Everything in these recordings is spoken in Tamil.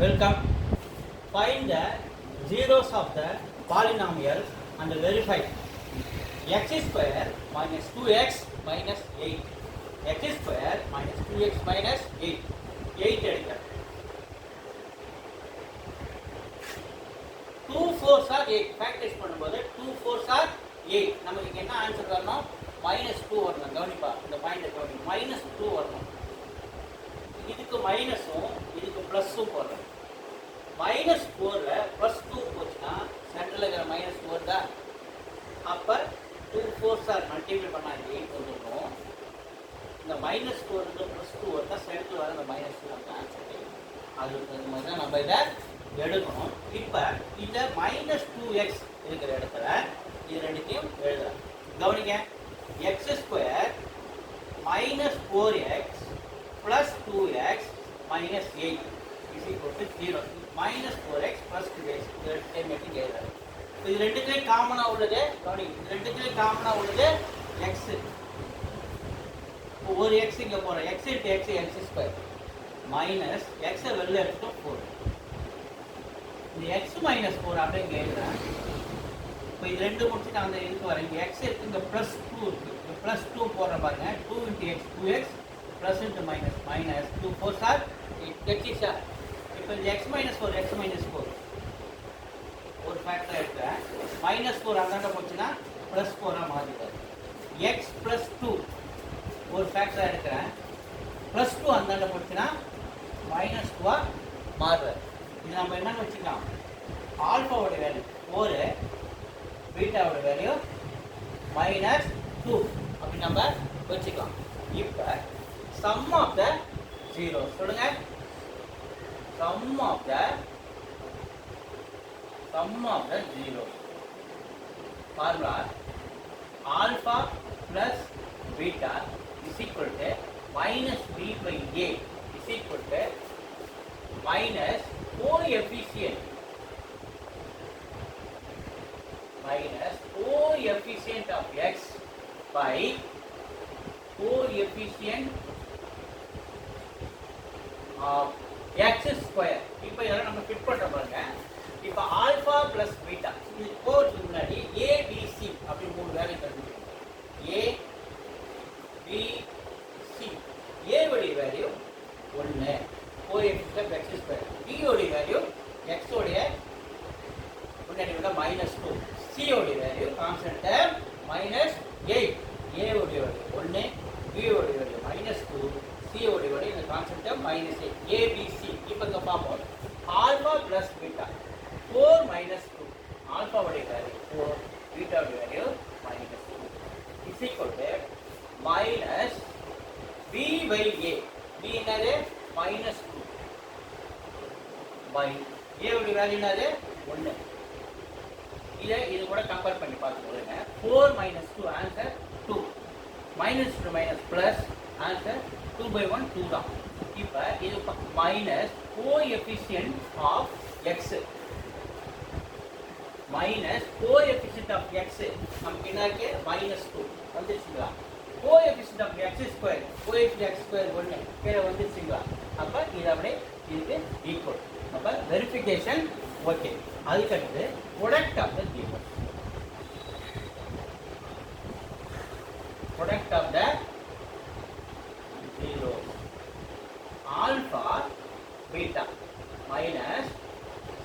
Welcome. Find the zeros of the polynomial and verify. X square minus 2x minus 8. X square minus 2x minus 8. 8 எடுக்க 2 4s are 8. Factorize பண்ணும்போது 2 4s are 8. நமக்கு என்ன ஆன்சர் வரணும்? -2 வரணும். கவனிப்பா இந்த பாயிண்ட் கவனி. -2 வரணும். இதுக்கு மைனஸும் இதுக்கு ப்ளஸும் போடுறோம். -4ல +2 போச்சுன்னா சென்டரில் இருக்கிற -4 தான். அப்போ 2 4s are மல்டிப்ளை பண்ணால் 8 வந்துடும். இந்த -4 +2 வந்தா சென்டரில் வர இந்த -2 வந்து ஆன்சர். அது மாதிரி தான் நம்ம இதை எடுக்கணும். இப்போ இந்த -2x இருக்கிற இடத்துல இது ரெண்டுத்தையும் எழுதலாம். கவனிங்க, x square -4x plus 2x minus 8 is equal to 0. minus 4x plus 2x இது ரெண்டுத்துலேயும் காமனாக உள்ளது. இது ரெண்டுத்துலேயும் காமனாக உள்ளது x. ஒரு x இங்கே போகிறோம். x into x x square minus எக்ஸை வெளில எடுத்துட்டோம் 4. இந்த x மைனஸ் 4 அப்படியே இங்கே எழுதுறேன். இப்போ இது ரெண்டு முடிச்சுட்டு அந்த இதுக்கு வரேன். இங்கே x இருக்குது, இங்கே +2 இருக்குது. இங்கே +2 போடுற பாருங்க. 2 into x 2x plus into minus 2 4s are 8. இப்போ இந்த x minus 4 ஒரு ஃபேக்டர் எடுக்கிறேன். -4 அந்தாண்ட போச்சுன்னா +4 மாறிடுது. x plus 2 ஒரு ஃபேக்டர் எடுக்கிறேன். +2 அந்தாண்ட போச்சுன்னா -2 மாறுது. இது நம்ம என்னன்னு வச்சுக்கலாம், ஆல்ஃபாவோட வேல்யூ 4, பீட்டாவோட வேல்யூ -2 அப்படி நம்ம வச்சுக்கலாம். இப்போ sum of the zeros சொல்லுங்க. sum of the zeros formula alpha plus beta is equal to minus b by a is equal to minus coefficient of x by coefficient x square. இப்போ இதெல்லாம் நம்ம ஃபிட் பண்ற பாருங்க. இப்போ ஆல்பா பிளஸ் பீட்டா இது போறதுக்கு முன்னாடி ABC அப்படி மூணு வேல்யூ கண்டுபிடிக்கணும். ABC A உடைய value 1, coefficient x square. B உடைய வேல்யூ x உடைய முன்னாடி உள்ள -2, C உடைய வேல்யூ கான்ஸ்டன்ட் -8, A உடைய வேல்யூ 1, B உடைய வேல்யூ -2, C உடைய வேல்யூ இந்த கான்ஸ்டன்ட் -8. ABC இப்போ இங்க பாப்போம். ஆல்பா பிளஸ் பீட்டா 4 -2, ஆல்பா உடைய வேல்யூ 4, பீட்டா உடைய value -2 is equal to minus b by a. b என்னது -2 by a உடைய வேல்யூ என்னது 1. இது கூட கம்பேர் பண்ணி பார்த்துக்கோங்க. 4 - 2 ஆன்சர் 2, -2 - பிளஸ் ஆன்சர் 2/1 2 தான். இப்போ இது மைனஸ் கோஎஃபிஷியன்ட் ஆஃப் எக்ஸ் நமக்கு என்ன இருக்கு -2 வந்துருச்சுங்களா. Coefficient of x square, coefficient x square 1 கீழே வந்துருச்சுங்களா. அப்போ இது அப்படியே இதுக்கு ஈக்குவல். அப்போ வெரிஃபிகேஷன் ஓகே. அதுக்கடுத்து product of the zeros. Product of the zeros alpha beta minus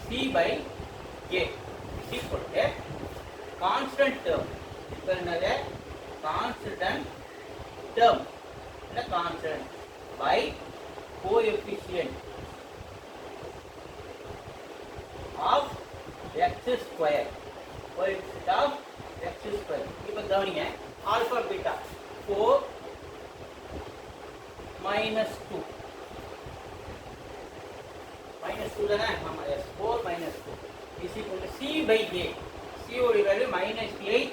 c by a is equal to constant term. இப்போ என்னது constant term இல்ல constant by coefficient of x square, coefficient of x square. இப்போ கவனிங்க, alpha beta 4 -2 தானே. ஆமா, yes, 4 -2 is equal to c by a. c உடைய வேல்யூ -8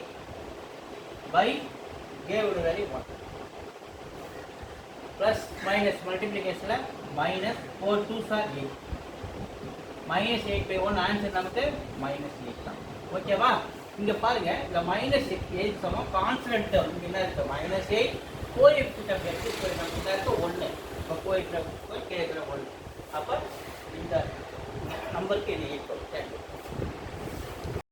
by a உடைய value 1 plus minus multiplicationல -4 2s are 8, -8/1 answer நமக்கு -8 தான். ஓகேவா. இங்க பாருங்க, இந்த -8 சமம் கான்ஸ்டன்ட் டேர்ம். இங்க என்ன இருக்கு -8, கோஎஃபிஷியன்ட் ஆஃப் x ஸ்கொயர் நமக்கு என்ன இருக்கு 1. இப்போ கோஎஃபிஷியன்ட் ஆஃப் x ஸ்கொயர் கீழே இருக்கிற 1. அப்போ இந்த நம்பருக்கு இது ஈக்குவல். தேங்க்யூ.